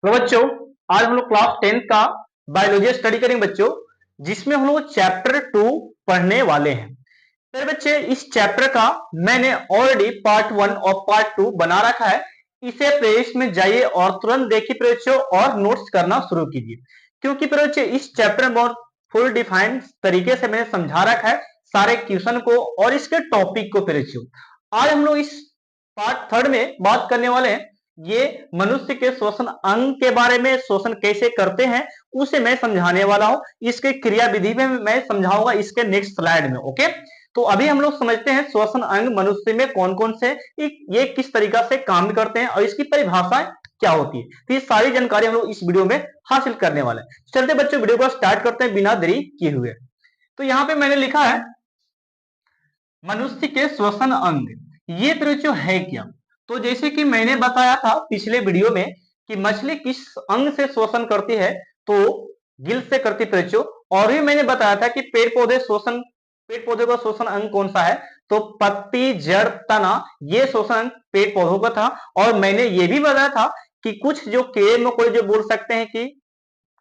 तो बच्चों आज हम लोग क्लास 10 का बायोलॉजी स्टडी करेंगे बच्चों, जिसमें हम लोग चैप्टर 2 पढ़ने वाले हैं। फिर बच्चे इस चैप्टर का मैंने ऑलरेडी पार्ट 1 और पार्ट 2 बना रखा है। इसे प्लेलिस्ट में जाइए और तुरंत देखिए बच्चों और नोट्स करना शुरू कीजिए, क्योंकि बच्चे इस चैप्टर में बहुत फुल डिफाइंड तरीके से मैंने समझा रखा है सारे क्वेश्चन को और इसके टॉपिक को। बच्चों आज हम लोग इस पार्ट 3 में बात करने वाले हैं ये मनुष्य के श्वसन अंग के बारे में, श्वसन कैसे करते हैं उसे मैं समझाने वाला हूं। इसके क्रिया विधि में मैं समझाऊंगा इसके नेक्स्ट स्लाइड में। ओके, तो अभी हम लोग समझते हैं श्वसन अंग मनुष्य में कौन कौन से, ये किस तरीका से काम करते हैं और इसकी परिभाषाएं क्या होती है। तो ये सारी जानकारी हम लोग इस वीडियो में हासिल करने वाले हैं। चलते बच्चों वीडियो को स्टार्ट करते हैं बिना देरी किए हुए। तो यहाँ पे मैंने लिखा है मनुष्य के श्वसन अंग, ये बच्चों है क्या। तो जैसे कि मैंने बताया था पिछले वीडियो में कि मछली किस अंग से श्वसन करती है, तो गिल से करती है बच्चों। और भी मैंने बताया था कि पेड़ पौधे का श्वसन अंग कौन सा है, तो पत्ती, जड़, तना, ये श्वसन अंग पेड़ पौधों का था। और मैंने ये भी बताया था कि कुछ जो कीड़े मकोड़े जो बोल सकते हैं कि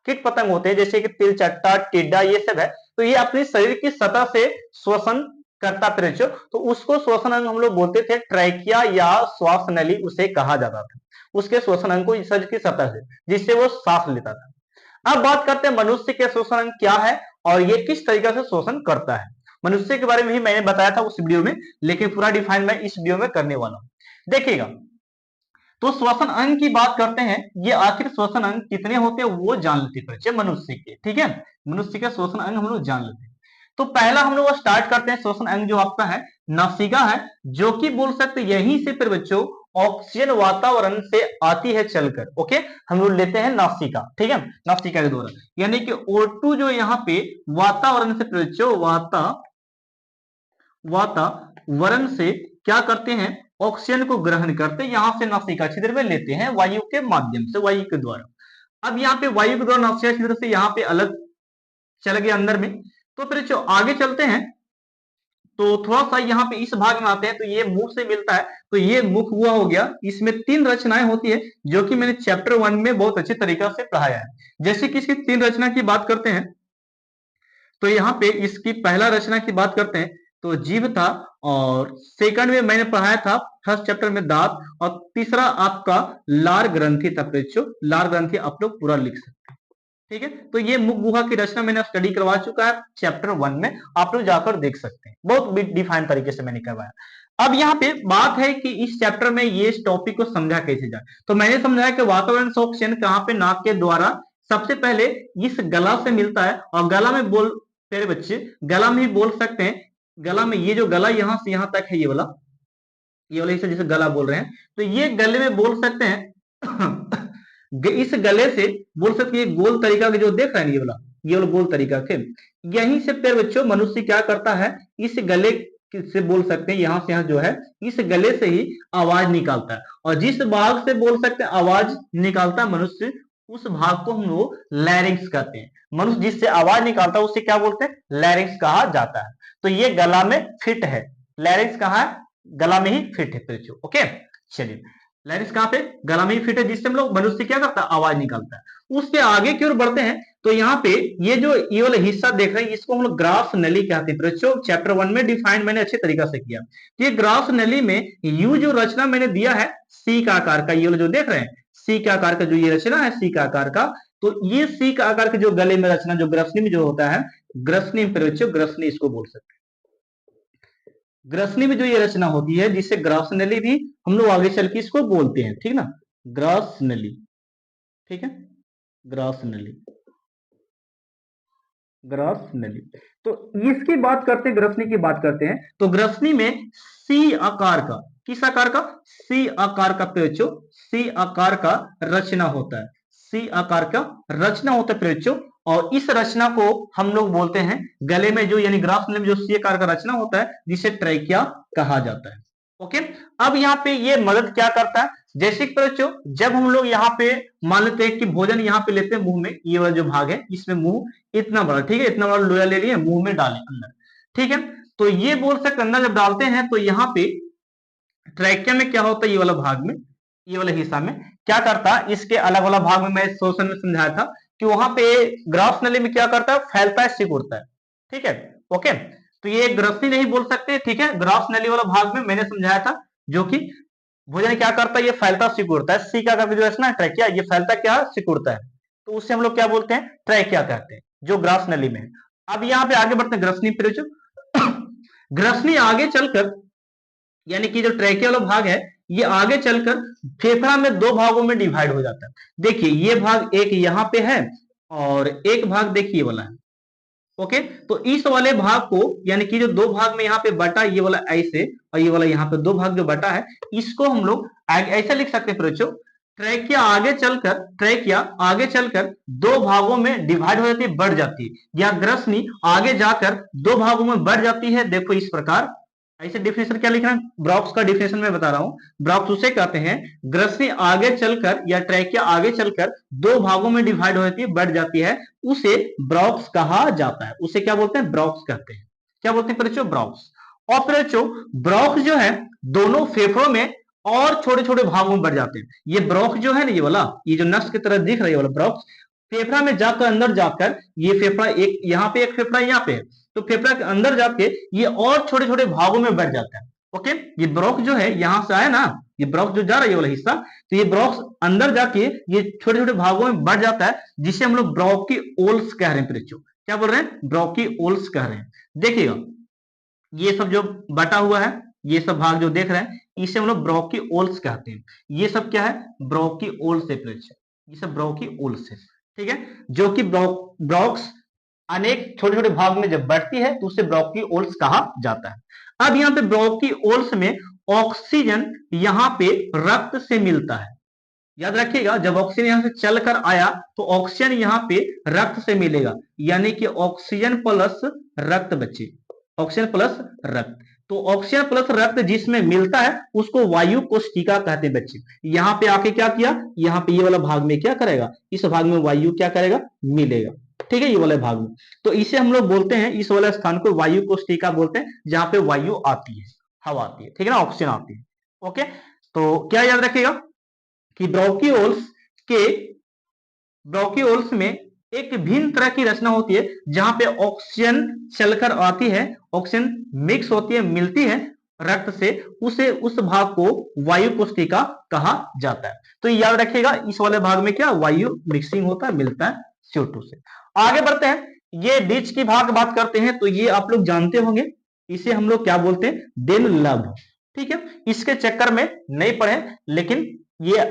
कीट पतंग होते हैं, जैसे कि तिलचट्टा, टिड्डा, ये सब है, तो ये अपने शरीर की सतह से श्वसन करता बच्चों, तो उसको श्वसन अंग हम लोग बोलते थे ट्रैकिया या श्वास नली उसे कहा जाता था, उसके श्वसन अंग को शरीर की सतह से जिससे वो सांस लेता था। अब बात करते हैं मनुष्य के श्वसन अंग क्या है और ये किस तरीके से श्वसन करता है। मनुष्य के बारे में ही मैंने बताया था उस वीडियो में, लेकिन पूरा डिफाइन मैं इस वीडियो में करने वाला हूं। देखिएगा, तो श्वसन अंग की बात करते हैं, ये आखिर श्वसन अंग कितने होते हैं वो जान लेते हैं बच्चे मनुष्य के। ठीक है, मनुष्य के श्वसन अंग हम लोग जान लेते हैं। तो पहला हम लोग स्टार्ट करते हैं, श्वसन अंग जो आपका है नासिका है, जो कि बोल सकते यहीं से फिर बच्चों ऑक्सीजन वातावरण से आती है चलकर। ओके, हम लोग लेते हैं नासिका। ठीक है, नासिका के द्वारा यानी कि O2 जो यहाँ पे वातावरण से बच्चों वातावरण से क्या करते हैं, ऑक्सीजन को ग्रहण करते हैं, यहां से नासिका छिद्र में लेते हैं वायु के माध्यम से, वायु के द्वारा। अब यहाँ पे वायु के द्वारा नासिका छिद्र से यहाँ पे अलग चल गए अंदर में। तो फिर जो आगे चलते हैं तो थोड़ा सा यहाँ पे इस भाग में आते हैं, तो ये मुख से मिलता है, तो ये मुख हुआ हो गया। इसमें 3 रचनाएं होती है जो कि मैंने चैप्टर 1 में बहुत अच्छे तरीका से पढ़ाया है। जैसे कि इसकी 3 रचना की बात करते हैं, तो यहाँ पे इसकी पहला रचना की बात करते हैं तो जीभ था, और सेकंड में मैंने पढ़ाया था फर्स्ट चैप्टर में दांत, और तीसरा आपका लार ग्रंथि था बच्चों। लार ग्रंथि आप लोग पूरा लिख सकते हैं। ठीक है, तो ये मुख गुहा की रचना मैंने स्टडी करवा चुका है चैप्टर 1 में, आप लोग जाकर देख सकते हैं, बहुत डिफाइन तरीके से मैंने करवाया। अब यहाँ पे बात है कि इस चैप्टर में ये इस टॉपिक को समझा कैसे जाए, तो मैंने समझाया कि वातावरण से ऑक्सीजन कहाँ पे, नाक के द्वारा सबसे पहले इस गला से मिलता है, और गला में बोल तेरे बच्चे गला में ही बोल सकते हैं। गला में ये जो गला यहां से यहां तक है, ये वाला हिस्सा जिसे गला बोल रहे हैं, तो ये गले में बोल सकते हैं इस गले से बोल सकते हैं गोल तरीका के जो देख रहे हैं ये वाला गोल तरीका के, यहीं से फिर बच्चों मनुष्य क्या करता है, इस गले से बोल सकते हैं यहां से यहां जो है इस गले से ही आवाज निकालता है। और जिस भाग से बोल सकते हैं आवाज निकालता है मनुष्य, उस भाग को हम लोग लैरिंक्स कहते हैं। मनुष्य जिससे आवाज निकालता है उसे क्या बोलते हैं, लैरिंक्स कहा जाता है। तो ये गला में फिट है, लैरिंक्स कहाँ है, गला में ही फिट है बच्चों। ओके, चलिए लैरिंक्स कहाँ पे, गला में ही फिट है, जिससे हम लोग मनुष्य क्या करता है, आवाज निकालता है। उससे आगे की ओर बढ़ते हैं तो यहाँ पे ये वाला हिस्सा देख रहे हैं, इसको हम लोग ग्रास नली कहते हैं बच्चों। चैप्टर 1 में डिफाइन मैंने अच्छे तरीका से किया। तो ये ग्रास नली में यू जो रचना मैंने दिया है सी का आकार का, ये वाला जो देख रहे हैं सी का आकार का जो ये रचना है सी का आकार का, तो ये सी का आकार के जो गले में रचना जो ग्रसनी में जो होता है, ग्रसनी में बच्चों ग्रसनी इसको बोल सकते हैं। ग्रसनी में जो ये रचना होती है जिसे ग्रास नली भी हम लोग आगे चल के इसको बोलते हैं, ठीक ना, ग्रास नली। ठीक है, ग्रास नली, ग्रास नली। तो इसकी बात करते हैं, ग्रसनी की बात करते हैं, तो ग्रसनी में सी आकार का, किस आकार का, सी आकार का बच्चों, सी आकार का रचना होता है, सी आकार का रचना होता है बच्चों। और इस रचना को हम लोग बोलते हैं गले में जो यानी ग्रास नली में जो सी आकार का रचना होता है जिसे ट्रैकिया कहा जाता है। ओके, अब यहाँ पे ये मदद क्या करता है, जैसे कि बच्चों जब हम लोग यहाँ पे मान लेते हैं कि भोजन यहाँ पे लेते हैं मुंह में, ये वाला जो भाग है इसमें मुंह इतना बड़ा, ठीक है, इतना बड़ा लोया ले लिए मुंह में डालें अंदर। ठीक है, तो ये बोल सकते अंदर जब डालते हैं तो यहाँ पे ट्रैकिया में क्या होता है, ये वाला भाग में, ये वाला हिस्सा में क्या करता, इसके अलग अलग भाग में मैं शोषण में समझाया था कि वहां पे ग्रास नली में क्या करता है, फैलता है, सिकुड़ता है। ठीक है, ओके। तो ये ग्रसनी नहीं बोल सकते, ठीक है, ग्रास नली वाला भाग में मैंने समझाया था, जो कि भोजन क्या करता है, ये फैलता सिकुड़ता है। सी का जो है ना ट्रैकिया, ये फैलता क्या, सिकुड़ता है, तो उससे हम लोग क्या बोलते हैं, ट्रैकिया कहते हैं, जो ग्रास नली में है। अब यहाँ पे आगे बढ़ते हैं ग्रसनी पे। ग्रसनी आगे चलकर, यानी कि जो ट्रैकिया वाला भाग है, ये आगे चलकर फेफड़ा में दो भागों में डिवाइड हो जाता है। देखिए ये भाग एक यहाँ पे है और एक भाग देखिए वाला है। ओके, तो इस वाले भाग को, यानी कि जो दो भाग में यहाँ पे बटा, ये वाला ऐसे और ये वाला यहाँ पे दो भाग जो बटा है, इसको हम लोग ऐसा लिख सकते हैं बच्चों, ट्रैकिया आगे चलकर दो भागों में डिवाइड हो जाती है, बढ़ जाती है, या ग्रसनी आगे जाकर दो भागों में बढ़ जाती है। देखो इस प्रकार, ऐसे डिफिनेशन क्या लिख रहा है, ब्रॉक्स का डिफिनेशन मैं बता रहा हूं। ब्रॉक्स उसे कहते हैं, ग्रसनी आगे चलकर या ट्रैकिया आगे चलकर दो भागों में डिवाइड हो जाती है, बढ़ जाती है, उसे ब्रॉक्स कहा जाता है। उसे क्या बोलते हैं, ब्रॉक्स कहते हैं। क्या बोलते हैं बच्चों, ब्रॉक्स। और फिर बच्चों ब्रॉक्स जो है दोनों फेफड़ों में और छोटे छोटे भागों में बढ़ जाते हैं। ये ब्रॉक्स जो है ना, ये वाला, ये जो नस की तरह दिख रहा है वाला ब्रॉक्स, फेफड़ा में जाकर अंदर जाकर, ये फेफड़ा एक यहाँ पे, एक फेफड़ा यहाँ पे, तो फेफड़ा के अंदर जाके ये और छोटे छोटे भागों में बढ़ जाता है। ओके, ये ब्रॉक्स जो है यहां से आया ना, ये ब्रॉक्स जो जा रहा है ये वाला हिस्सा, तो ये ब्रॉक्स अंदर जाके ये छोटे छोटे भागों में बढ़ जाता है, जिसे हम लोग ब्रोंकियोल्स कह रहे हैं बच्चों। क्या बोल रहे हैं, ब्रोंकियोल्स कह रहे हैं। देखिएगा ये सब जो बटा हुआ है, ये सब भाग जो देख रहे हैं, इसे हम लोग ब्रोंकियोल्स कहते हैं। ये सब क्या है, ब्रोंकियोल्स है, ये सब ब्रोंकियोल्स है। ठीक है, जो कि ब्रॉक्स अनेक छोटे छोटे भाग में जब बढ़ती है तो उसे ब्रोंकियोल्स कहा जाता है। अब यहाँ पे ब्रोंकियोल्स में ऑक्सीजन यहाँ पे रक्त से मिलता है। याद रखिएगा, जब ऑक्सीजन यहां से चलकर आया तो ऑक्सीजन यहाँ पे रक्त से मिलेगा, यानी कि ऑक्सीजन प्लस रक्त बच्चे, ऑक्सीजन प्लस रक्त। तो ऑक्सीजन प्लस रक्त जिसमें मिलता है उसको वायु कोशिका कहते हैं बच्चे। यहाँ पे आके क्या किया, यहाँ पे ये वाला भाग में क्या करेगा, इस भाग में वायु क्या करेगा, मिलेगा। ठीक है, ये वाले भाग में, तो इसे हम लोग बोलते हैं, इस वाले स्थान को वायु कोशिका बोलते हैं, जहां पे वायु आती है, हवा आती है, ठीक है ना, ऑक्सीजन आती है। ओके, तो क्या याद रखिएगा कि ब्रोंकियोल्स में एक भिन्न तरह की रचना होती है, जहां पे ऑक्सीजन चलकर आती है, ऑक्सीजन मिक्स होती है, मिलती है रक्त से, उसे उस भाग को वायु कोशिका कहा जाता है। तो याद रखिएगा, इस वाले भाग में क्या वायु मिक्सिंग होता है, मिलता है CO2 से। आगे बढ़ते हैं, ये बीच की भाग बात करते हैं, तो ये आप लोग जानते होंगे, इसे हम लोग क्या बोलते हैं, दिल लब। ठीक है, इसके चक्कर में नहीं पढ़े, लेकिन ये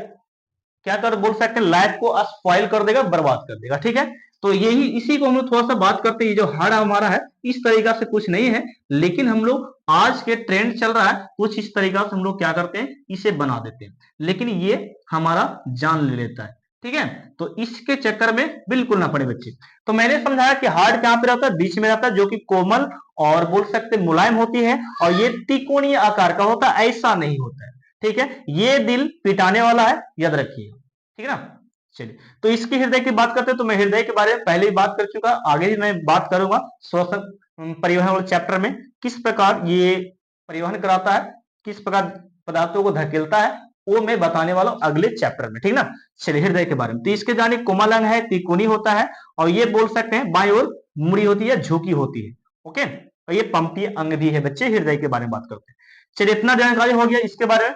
क्या कर बोल सकते हैं, लाइफ को स्पॉइल कर देगा, बर्बाद कर देगा। ठीक है, तो यही इसी को हम लोग थोड़ा सा बात करते हैं। ये जो हाड़ हमारा है इस तरीका से कुछ नहीं है, लेकिन हम लोग आज के ट्रेंड चल रहा है कुछ इस तरीका से हम लोग क्या करते हैं, इसे बना देते हैं, लेकिन ये हमारा जान ले लेता है। ठीक है, तो इसके चक्कर में बिल्कुल ना पड़े बच्चे। तो मैंने समझाया कि हार्ड कहां पे रहता है, बीच में रहता है, जो कि कोमल और बोल सकते मुलायम होती है, और ये त्रिकोणीय आकार का होता है, ऐसा नहीं होता है। ठीक है, ये दिल पिटाने वाला है, याद रखिए। ठीक है ना, चलिए, तो इसकी हृदय की बात करते हैं, तो मैं हृदय के बारे में पहले ही बात कर चुका, आगे भी मैं बात करूंगा श्वसन परिवहन वाले चैप्टर में, किस प्रकार ये परिवहन कराता है, किस प्रकार पदार्थों को धकेलता है, वो मैं बताने वाला हूं अगले चैप्टर में। ठीक ना, चलिए हृदय के बारे में, तो इसके जाने कोमल अंग है, त्रिकोणी होता है, और ये बोल सकते हैं बाईं ओर मुड़ी होती है, झुकी होती है। ओके, और ये पंपीय अंग भी है बच्चे, हृदय के बारे में बात करते हैं। चलिए इतना जानकारी हो गया इसके बारे में,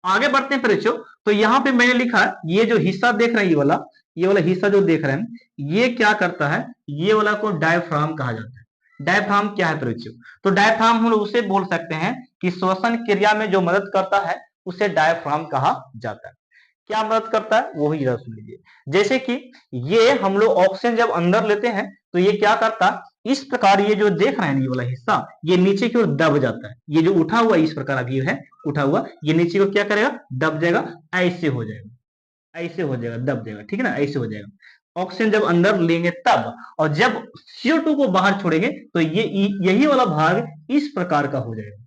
आगे बढ़ते हैं बच्चों। तो यहाँ पे मैंने लिखा, ये जो हिस्सा देख रहे हैं, ये वाला हिस्सा जो देख रहे हैं, ये क्या करता है, ये वाला को डायफ्राम कहा जाता है। डायफ्राम क्या है बच्चों, तो डायफ्राम हम लोग उसे बोल सकते हैं कि श्वसन क्रिया में जो मदद करता है उसे डायफ्राम कहा जाता है। क्या मदद करता है वो ही जरा सुन लीजिए। जैसे कि ये हम लोग ऑक्सीजन जब अंदर लेते हैं तो ये क्या करता है, इस प्रकार ये जो देख रहे हैं ये वाला हिस्सा, ये नीचे की ओर दब जाता है, ये जो उठा हुआ इस प्रकार अभी है उठा हुआ, ये नीचे को क्या करेगा, दब जाएगा, ऐसे हो जाएगा, ऐसे हो जाएगा, दब जाएगा। ठीक है ना, ऐसे हो जाएगा, ऑक्सीजन जब अंदर लेंगे तब, और जब CO2 को बाहर छोड़ेंगे तो ये यही वाला भाग इस प्रकार का हो जाएगा।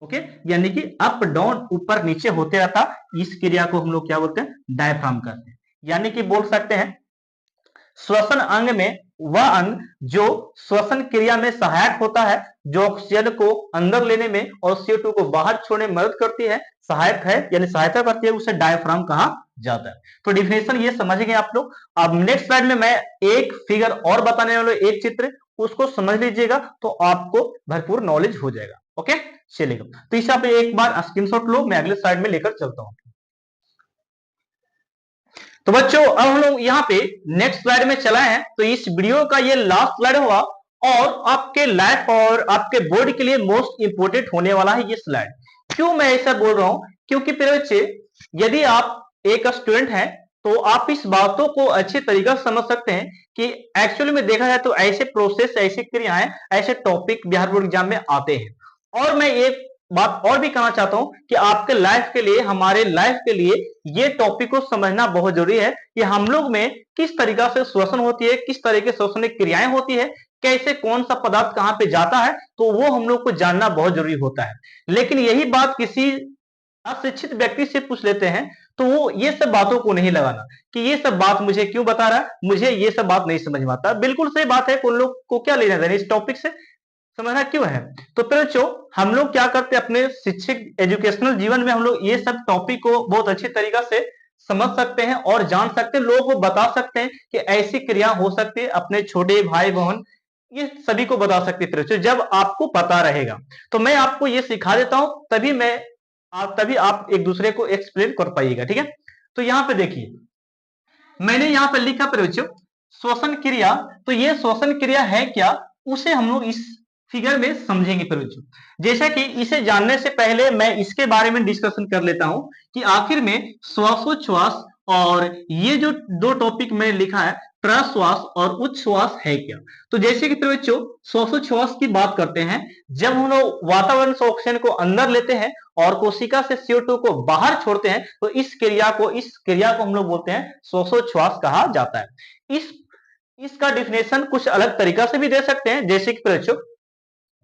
ओके, यानी कि अप डाउन ऊपर नीचे होते रहता, इस क्रिया को हम लोग क्या बोलते हैं, डायफ्राम कहते हैं। यानी कि बोल सकते हैं श्वसन अंग में वह अंग जो श्वसन क्रिया में सहायक होता है, जो ऑक्सीजन को अंदर लेने में और CO2 को बाहर छोड़ने में मदद करती है, सहायक है यानी सहायता करती है, उसे डायफ्राम कहा जाता है। तो डिफिनेशन ये समझ गए आप लोग। अब नेक्स्ट स्लाइड में मैं एक फिगर और बताने वाला, एक चित्र, उसको समझ लीजिएगा तो आपको भरपूर नॉलेज हो जाएगा। ओके, चलिएगा, तो इसे आप एक बार स्क्रीनशॉट लो, मैं अगले स्लाइड में लेकर चलता हूं। तो बच्चों अब हम लोग यहाँ पे नेक्स्ट स्लाइड में चलाए हैं, तो इस वीडियो का ये लास्ट स्लाइड होगा और आपके लाइफ और आपके बोर्ड के लिए मोस्ट इंपोर्टेंट होने वाला है ये स्लाइड। क्यों मैं ऐसा बोल रहा हूं? क्योंकि मेरे बच्चे, यदि आप एक स्टूडेंट हैं तो आप इस बातों को अच्छे तरीके से समझ सकते हैं कि एक्चुअली में देखा जाए तो ऐसे प्रोसेस, ऐसी क्रियाएं, ऐसे टॉपिक बिहार बोर्ड एग्जाम में आते हैं। और मैं एक बात और भी कहना चाहता हूं कि आपके लाइफ के लिए, हमारे लाइफ के लिए ये टॉपिक को समझना बहुत जरूरी है कि हम लोग में किस तरीका से श्वसन होती है, किस तरीके से श्वसन क्रियाएं होती है, कैसे कौन सा पदार्थ कहां पे जाता है, तो वो हम लोग को जानना बहुत जरूरी होता है। लेकिन यही बात किसी अशिक्षित व्यक्ति से पूछ लेते हैं तो वो ये सब बातों को नहीं लगाना कि ये सब बात मुझे क्यों बता रहा है, मुझे ये सब बात नहीं समझ में आता। बिल्कुल सही बात है, उन लोग को क्या लेना देना इस टॉपिक से, समझना क्यों है। तो बच्चों हम लोग क्या करते हैं अपने शिक्षक एजुकेशनल जीवन में, हम लोग ये सब टॉपिक को बहुत अच्छी तरीका से समझ सकते हैं और जान सकते हैं, लोगों को बता सकते हैं कि ऐसी क्रिया हो सकती है, अपने छोटे भाई बहन ये सभी को बता सकते हैं बच्चों, जब आपको पता रहेगा। तो मैं आपको ये सिखा देता हूं, तभी आप एक दूसरे को एक्सप्लेन कर पाइएगा, ठीक है। तो यहाँ पे देखिए मैंने यहाँ पे लिखा बच्चों श्वसन क्रिया। तो ये श्वसन क्रिया है क्या, उसे हम लोग इस फिगर में समझेंगे बच्चों। जैसा कि इसे जानने से पहले मैं इसके बारे में डिस्कशन कर लेता हूं कि आखिर में श्वासोच्छ्वास और ये जो दो टॉपिक मैंने लिखा है, प्रश्वास और उच्छ्वास है क्या। तो जैसे कि बच्चों श्वासोच्छ्वास की बात करते हैं, जब हम लोग वातावरण से ऑक्सीजन को अंदर लेते हैं और कोशिका से CO2 को बाहर छोड़ते हैं, तो इस क्रिया को हम लोग बोलते हैं श्वासोच्छ्वास कहा जाता है। इसका डिफिनेशन कुछ अलग तरीका से भी दे सकते हैं, जैसे कि बच्चों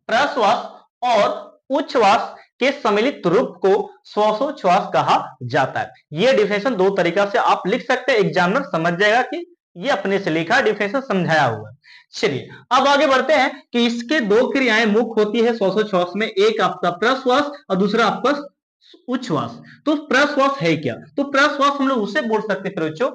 प्रश्वास और उच्छ्वास के सम्मिलित रूप को श्वासोच्छ्वास कहा जाता है। यह डिफिनेशन दो तरीका से आप लिख सकते हैं, एग्जामिनर समझ जाएगा कि ये अपने से लिखा डिफिनेशन समझाया हुआ है। चलिए अब आगे बढ़ते हैं कि इसके दो क्रियाएं मुख्य होती है श्वासोच्छ्वास में, एक आपका प्रश्वास और दूसरा आपका उच्छ्वास। तो प्रश्वास है क्या, तो प्रश्वास हम लोग उसे बोल सकते हैं बच्चों,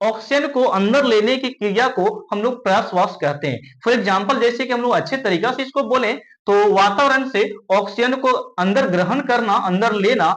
ऑक्सीजन को अंदर लेने की क्रिया को हम लोग प्रश्वास कहते हैं। फॉर एग्जांपल जैसे कि हम लोग अच्छे तरीका से इसको बोले तो वातावरण से ऑक्सीजन को अंदर ग्रहण करना, अंदर लेना,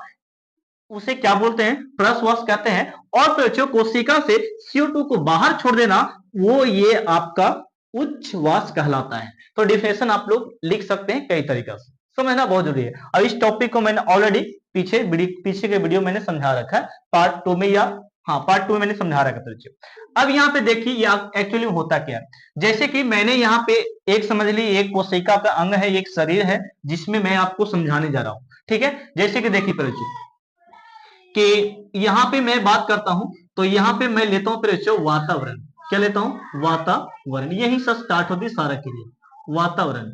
उसे क्या बोलते हैं, प्रश्वास कहते हैं। और बच्चों कोशिका से CO2 को बाहर छोड़ देना, वो ये आपका उच्छ्वास कहलाता है। तो डिफिनेशन आप लोग लिख सकते हैं कई तरीका से, समझना बहुत जरूरी है। अब इस टॉपिक को मैंने ऑलरेडी पीछे के वीडियो मैंने समझा रखा है, पार्ट 2 में, या हाँ पार्ट 2 में मैंने समझा रखा था। अब यहाँ पे देखिए ये एक्चुअली होता क्या है, जैसे कि मैंने यहाँ पे एक समझ ली, एक कोशिका का अंग है, एक शरीर है, जिसमें मैं आपको समझाने जा रहा हूं, ठीक है। जैसे कि देखिए परिचय कि यहाँ पे मैं बात करता हूं, तो यहाँ पे मैं लेता हूं परिचय वातावरण, क्या लेता हूं, वातावरण, यही सब स्टार्ट होती है सारा क्रिया, वातावरण।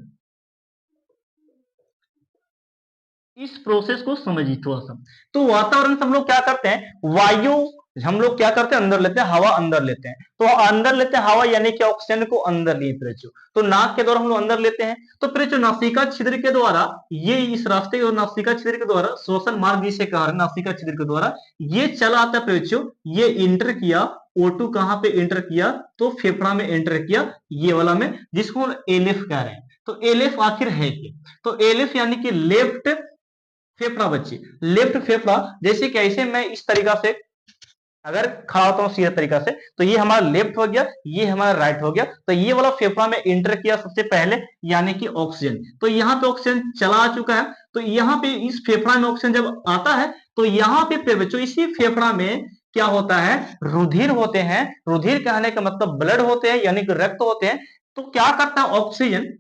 इस प्रोसेस को समझिए थोड़ा सा। तो वातावरण से हम लोग क्या करते हैं, वायु हम लोग क्या करते हैं, अंदर लेते हैं, हवा अंदर लेते हैं। तो अंदर लेते हैं हवा यानी कि ऑक्सीजन को अंदर लिए प्रेचो, तो नाक के द्वारा हम लोग अंदर लेते हैं। तो प्रेचो नासिका छिद्र के द्वारा, ये इस रास्ते और नासिका छिद्र के द्वारा श्वसन मार्ग जिसे कहा है, नासिका छिद्र के द्वारा ये चला आता है प्रेचो, ये इंटर किया, O2 कहां पे इंटर किया, तो फेफड़ा में इंटर किया, ये वाला में, जिसको एलिफ कह रहे हैं। तो एलिफ आखिर है क्या, तो एलिफ यानी कि लेफ्ट फेफड़ा बच्चे, लेफ्ट फेफड़ा। जैसे कि ऐसे मैं इस तरीका से अगर खड़ा होता हूं सीधा तरीका से, तो ये हमारा लेफ्ट हो गया, ये हमारा राइट हो गया। तो ये वाला फेफड़ा में इंटर किया सबसे पहले, यानी कि ऑक्सीजन, तो यहाँ पे ऑक्सीजन चला आ चुका है। तो यहाँ पे इस फेफड़ा में ऑक्सीजन जब आता है, तो यहाँ पे बच्चों इसी फेफड़ा में क्या होता है, रुधिर होते हैं। रुधिर कहने का मतलब ब्लड होते हैं, यानी कि रक्त होते हैं। तो क्या करता है ऑक्सीजन,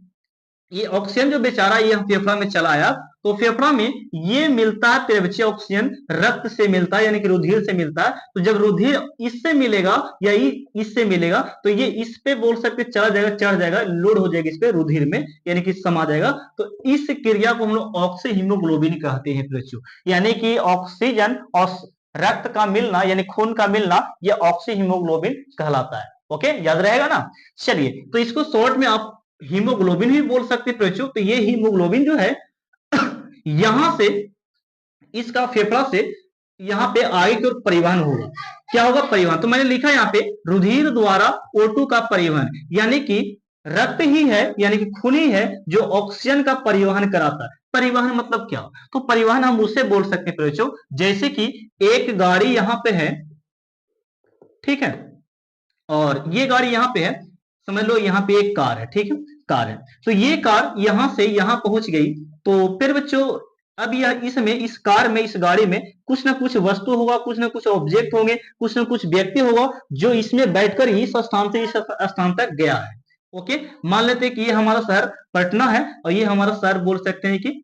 ये ऑक्सीजन जो बेचारा ये फेफड़ा में चला आया, तो फेफड़ा में ये मिलता है तेरे बच्चे, ऑक्सीजन रक्त से मिलता है, यानी कि रुधिर से मिलता है। तो जब रुधिर इससे मिलेगा या इससे मिलेगा, तो ये इस पे बोल सकते चला जाएगा, चढ़ जाएगा, लोड हो जाएगा इस पे रुधिर में, यानी कि समा जाएगा। तो इस क्रिया को हम लोग ऑक्सी हीमोग्लोबिन कहते हैं बच्चों, यानी कि ऑक्सीजन और रक्त का मिलना, यानी खून का मिलना, यह ऑक्सी हीमोग्लोबिन कहलाता है। ओके, याद रहेगा ना। चलिए, तो इसको शॉर्ट में आप हीमोग्लोबिन भी बोल सकते हैं बच्चों। तो ये हीमोग्लोबिन जो है यहां से, इसका फेफड़ा से यहाँ पे आगे की ओर परिवहन होगा। क्या होगा? परिवहन। तो मैंने लिखा यहाँ पे रुधिर द्वारा O2 का परिवहन, यानी कि रक्त ही है, यानी कि खून ही है जो ऑक्सीजन का परिवहन कराता है। परिवहन मतलब क्या? तो परिवहन हम उसे बोल सकते हैं बच्चों, जैसे कि एक गाड़ी यहाँ पे है, ठीक है, और ये गाड़ी यहाँ पे है, समझ लो यहाँ पे एक कार है, ठीक है, कार है। तो ये कार यहां से यहां पहुंच गई। तो फिर बच्चों, अब यह इसमें, इस कार में, इस गाड़ी में कुछ ना कुछ वस्तु होगा, कुछ ना कुछ ऑब्जेक्ट होंगे, कुछ ना कुछ व्यक्ति होगा जो इसमें बैठकर इस स्थान से इस स्थान तक गया है। ओके, मान लेते हैं कि ये हमारा शहर पटना है और ये हमारा शहर बोल सकते हैं कि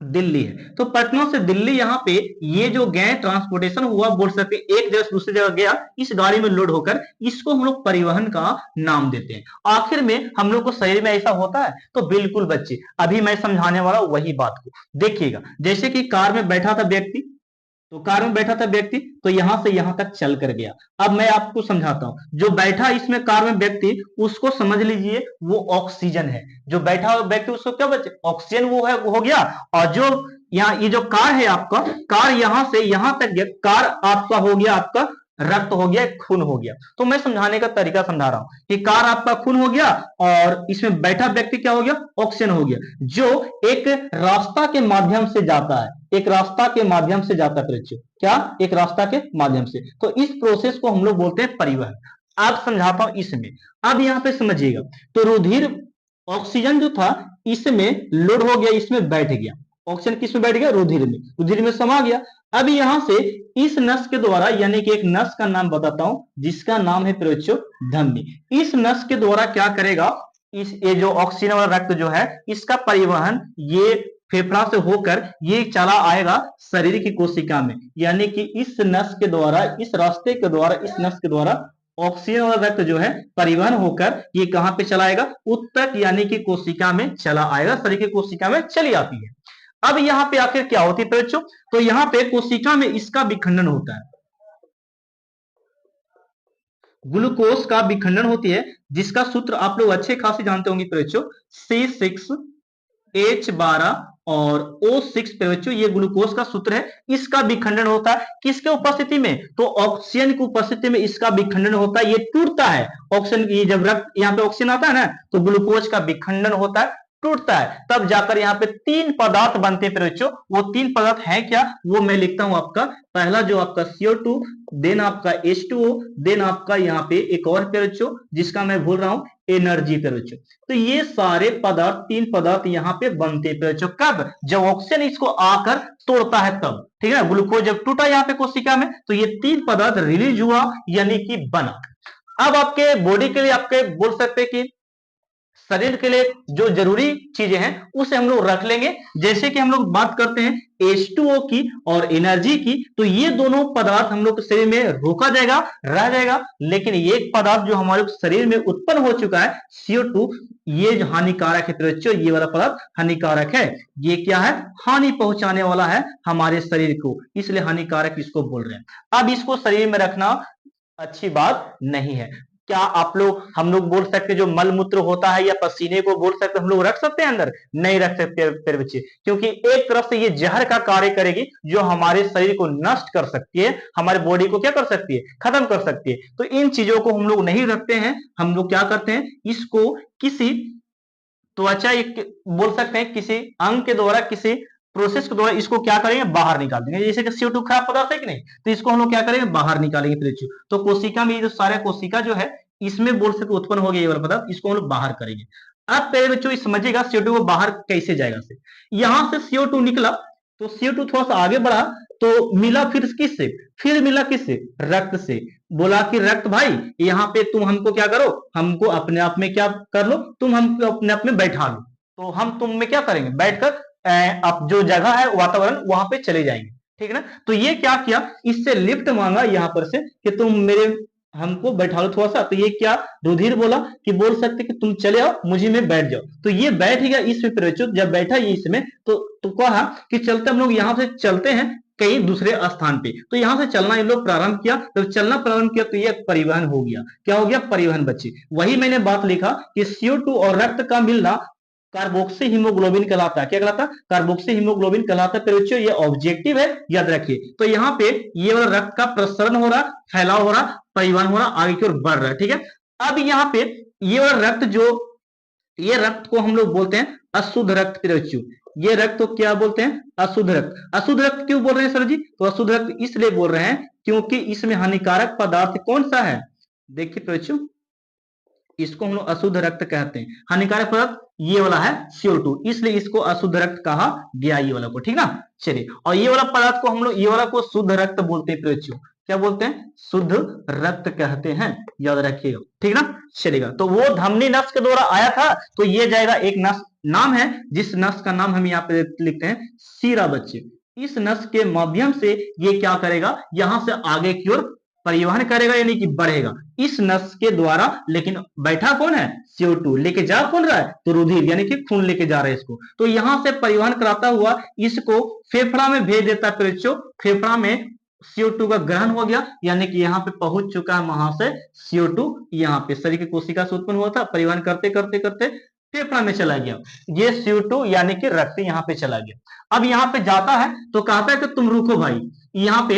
दिल्ली है। तो पटना से दिल्ली यहाँ पे ये जो गए, ट्रांसपोर्टेशन हुआ, बोल सकते एक जगह से दूसरी जगह गया, इस गाड़ी में लोड होकर, इसको हम लोग परिवहन का नाम देते हैं। आखिर में हम लोग को शरीर में ऐसा होता है? तो बिल्कुल बच्चे, अभी मैं समझाने वाला वही बात को देखिएगा। जैसे कि कार में बैठा था व्यक्ति, तो कार में बैठा था व्यक्ति, तो यहां से यहां तक चल कर गया। अब मैं आपको समझाता हूं, जो बैठा इसमें कार में व्यक्ति, उसको समझ लीजिए वो ऑक्सीजन है। जो बैठा हुआ व्यक्ति, उसको क्या बचे? ऑक्सीजन, वो है, वो हो गया। और जो यहाँ ये जो कार है आपका, कार यहां से यहां तक गया, कार आपका हो गया, आपका रक्त हो गया, खून हो गया। तो मैं समझाने का तरीका समझा रहा हूं कि कार आपका खून हो गया और इसमें बैठा व्यक्ति क्या हो गया? ऑक्सीजन हो गया, जो एक रास्ता के माध्यम से जाता है, एक रास्ता के माध्यम से जाता है बच्चों। क्या? एक रास्ता के माध्यम से। तो इस प्रोसेस को हम लोग बोलते हैं परिवहन। अब समझाता हूं इसमें। अब यहां पे समझिएगा, तो रुधिर, ऑक्सीजन जो था इसमें लोड हो गया, इसमें बैठ गया। ऑक्सीजन किसमें बैठ गया? रुधिर में, रुधिर में समा गया। अब यहां से इस नस के द्वारा, यानी कि एक नस का नाम बताता हूं जिसका नाम है बच्चों धमनी। इस नस के द्वारा क्या करेगा? इस, ये जो ऑक्सीजन वाला रक्त जो है, इसका परिवहन ये फेफड़ा से होकर ये चला आएगा शरीर की कोशिका में, यानी कि इस नस के द्वारा, इस रास्ते के द्वारा, इस नस के द्वारा ऑक्सीजन वाला रक्त जो है परिवहन होकर ये कहां पे चलाएगा? उत्तक, यानी कि कोशिका में चला आएगा, शरीर की कोशिका में चली आती है। अब यहां पे आखिर क्या होती है बच्चों? तो यहां पे कोशिका में इसका विखंडन होता है, ग्लूकोज का विखंडन होती है, जिसका सूत्र आप लोग अच्छे खासे जानते होंगे बच्चों, C6H12 और O6 पे बच्चों, ये ग्लूकोज का सूत्र है। इसका विखंडन होता है किसके उपस्थिति में? तो ऑक्सीजन की उपस्थिति में इसका विखंडन होता है, ये टूटता है। ऑक्सीजन, ये जब रक्त, यहाँ पे ऑक्सीजन आता है ना, तो ग्लूकोज का विखंडन होता है, टूटता है, तब जाकर यहाँ पे तीन पदार्थ बनते हैं बच्चों। वो तीन पदार्थ है क्या? वो मैं लिखता हूं आपका, पहला जो आपका CO2, देन आपका H2O, देन आपका यहाँ पे एक और बच्चों जिसका मैं भूल रहा हूं, एनर्जी बच्चों। तो ये सारे पदार्थ, तीन पदार्थ यहाँ पे बनते हैं बच्चों। कब? जब ऑक्सीजन इसको आकर तोड़ता है तब, ठीक है। ग्लूकोज जब टूटा यहाँ पे कोशिका में, तो ये तीन पदार्थ रिलीज हुआ, यानी कि बना। अब आपके बॉडी के लिए, आपके बोल सकते हैं कि शरीर के लिए जो जरूरी चीजें हैं उसे हम लोग रख लेंगे। जैसे कि हम लोग बात करते हैं H2O की और एनर्जी की, तो ये दोनों पदार्थ हम लोग शरीर में रोका जाएगा, रह जाएगा। लेकिन एक पदार्थ जो हमारे शरीर में उत्पन्न हो चुका है, CO2, ये जो हानिकारक है बच्चों, ये वाला पदार्थ हानिकारक है। ये क्या है? हानि पहुंचाने वाला है हमारे शरीर को, इसलिए हानिकारक इसको बोल रहे हैं। अब इसको शरीर में रखना अच्छी बात नहीं है। क्या आप लोग, हम लोग बोल सकते जो मल मूत्र होता है या पसीने को बोल सकते हम लोग रख सकते हैं अंदर? नहीं रख सकते फिर बच्चे, क्योंकि एक तरफ से ये जहर का कार्य करेगी जो हमारे शरीर को नष्ट कर सकती है, हमारे बॉडी को क्या कर सकती है? खत्म कर सकती है। तो इन चीजों को हम लोग नहीं रखते हैं। हम लोग क्या करते हैं? इसको किसी त्वचा, बोल सकते हैं किसी अंग के द्वारा, किसी प्रोसेस के द्वारा इसको क्या करेंगे? बाहर निकाल देंगे। जैसे कि CO2 खराब पदार्थ है कि नहीं, तो इसको हम लोग क्या करेंगे? बाहर निकालेंगे बच्चों। तो कोशिका में ये जो सारे कोशिका जो है, इसमें बोल सकते उत्पन्न हो गया ये वाला पदार्थ, इसको हम लोग बाहर करेंगे। अब पहले बच्चों समझिएगा CO2 को बाहर कैसे जाएगा। से यहां से CO2 निकला, तो CO2 थोड़ा सा आगे बढ़ा, तो मिला फिर किससे? फिर मिला किससे? रक्त से। बोला कि रक्त भाई, यहाँ पे तुम हमको क्या करो? हमको अपने आप में क्या कर लो? तुम हमको अपने आप में बैठा लो। तो हम तुम में क्या करेंगे? बैठकर अब जो जगह है, वातावरण, वहां पे चले जाएंगे, ठीक है ना। तो ये क्या किया? इससे लिफ्ट मांगा यहाँ पर से कि तुम मेरे, हमको बैठा लो थोड़ा सा। तो ये क्या? रुधिर बोला कि, बोल सकते कि तुम चले आओ, मुझे में बैठ जाओ। तो ये बैठ गया इसमें, जब बैठा ये इसमें, तो कहा कि चलते हम लोग यहाँ से चलते हैं, कहीं दूसरे स्थान पे। तो यहां से चलना इन लोग प्रारंभ किया, जब चलना प्रारंभ किया तो ये परिवहन हो गया। क्या हो गया? परिवहन बच्चे। वही मैंने बात लिखा कि CO2 और रक्त का मिलना कार्बोक्सी हीमोग्लोबिन कहलाता है। क्या कहलाता? कार्बोक्सी हीमोग्लोबिन कहलाता है। बच्चों ये ऑब्जेक्टिव है, याद रखिए। तो यहाँ पे ये वाला रक्त का प्रसरण हो रहा, फैलाव हो रहा, परिवहन हो रहा, आगे की ओर बढ़ रहा है। ठीक है, अब यहाँ पे ये वाला रक्त जो, ये रक्त को हम लोग बोलते हैं अशुद्ध रक्त। बच्चों ये रक्त को क्या बोलते हैं? अशुद्ध रक्त। अशुद्ध रक्त क्यों बोल रहे हैं सर जी? तो अशुद्ध रक्त इसलिए बोल रहे हैं क्योंकि इसमें हानिकारक पदार्थ कौन सा है? देखिए बच्चों, इसको हम लोग अशुद्ध रक्त कहते हैं। हानिकारक पदार्थ ये वाला है CO2, इसलिए इसको अशुद्ध रक्त कहा गया, ये वाला को। ठीक ना? चलिए, और ये वाला पदार्थ को हम लोग, ये वाला को शुद्ध रक्त बोलते हैं बच्चों। क्या बोलते हैं? शुद्ध रक्त कहते हैं, याद रखिएगा। ठीक ना? चलेगा। तो वो धमनी नस के द्वारा आया था, तो ये जाएगा एक नस, नाम है जिस नस का नाम हम यहाँ पे लिखते हैं सीरा बच्चे। इस नस के माध्यम से ये क्या करेगा? यहां से आगे की ओर परिवहन करेगा, यानी कि बढ़ेगा इस नस के द्वारा। लेकिन बैठा कौन है? CO2। लेके जा कौन रहा है? तो रुधिर, यानी कि खून लेके जा रहा है इसको। तो यहां से परिवहन कराता हुआ इसको फेफड़ा में भेज देता है बच्चों। फेफड़ा में CO2 का ग्रहण हो गया, यानी कि यहाँ पे पहुंच चुका है वहां से CO2। यहाँ पे शरीर की कोशिका से उत्पन्न हुआ था, परिवहन करते करते करते फेफड़ा में चला गया। ये CO2 यानी कि रक्त यहाँ पे चला गया। अब यहाँ पे जाता है तो कहता है कि तुम रुको भाई। यहाँ पे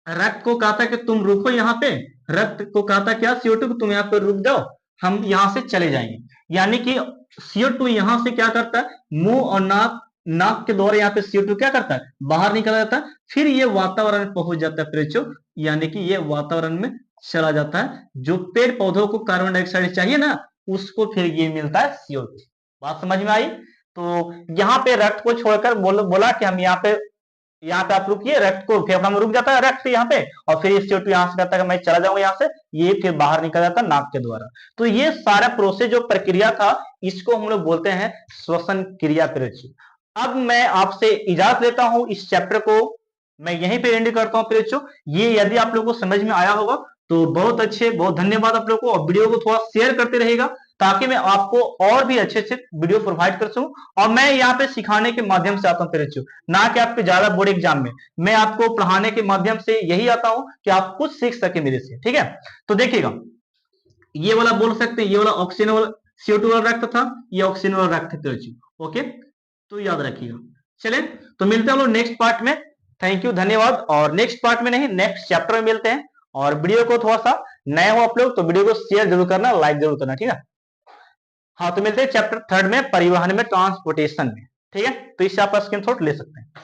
रक्त को कहता है कि तुम रुको, यहाँ पे रक्त को कहता क्या? CO2 को तुम यहाँ पे रुक जाओ, हम यहाँ से चले जाएंगे। यानी कि CO2 यहाँ से क्या करता है? मुंह और नाक, नाक के द्वारा यहाँ पे CO2 क्या करता है? बाहर निकल जाता है, फिर ये वातावरण में पहुंच जाता है बच्चों। यानी कि ये वातावरण में चला जाता है। जो पेड़ पौधों को कार्बन डाइऑक्साइड चाहिए ना, उसको फिर ये मिलता है CO2। बात समझ में आई? तो यहाँ पे रक्त को छोड़कर बोला कि हम यहाँ पे आप रुकिए, रक्त को फेफड़ा में रुक जाता है रक्त यहाँ पे, और फिर CO2 यहाँ से कहता है कि मैं चला जाऊंगा यहाँ से, ये फिर बाहर निकल जाता है नाक के द्वारा। तो ये सारा प्रोसेस जो प्रक्रिया था, इसको हम लोग बोलते हैं श्वसन क्रिया प्रक्रिया। अब मैं आपसे इजाजत लेता हूं, इस चैप्टर को मैं यहीं पे एंड करता हूं बच्चों। ये यदि आप लोगों को समझ में आया होगा तो बहुत अच्छे, बहुत धन्यवाद आप लोगों को। और वीडियो को थोड़ा शेयर करते रहेगा ताकि मैं आपको और भी अच्छे अच्छे वीडियो प्रोवाइड कर सकूं। और मैं यहाँ पे सिखाने के माध्यम से आता हूँ बच्चों, ना कि आपके ज्यादा बोर्ड एग्जाम में। मैं आपको पढ़ाने के माध्यम से यही आता हूँ कि आप कुछ सीख सके मेरे से। ठीक है, तो देखिएगा, ये वाला बोल सकते हैं, ये वाला ऑक्सीजन वाला CO2 वाला रक्त था, ये ऑक्सीजन वाला रक्त था बच्चों। ओके, तो याद रखिएगा। चलें, तो मिलते हैं हम लोग नेक्स्ट पार्ट में। थैंक यू, धन्यवाद। और नेक्स्ट पार्ट में नहीं, नेक्स्ट चैप्टर में मिलते हैं। और वीडियो को थोड़ा सा नए हो आप लोग तो वीडियो को शेयर जरूर करना, लाइक जरूर करना। ठीक है, हाँ, तो मिलते हैं चैप्टर 3 में, परिवहन में, ट्रांसपोर्टेशन में। ठीक है, तो इससे आप स्क्रीनशॉट ले सकते हैं।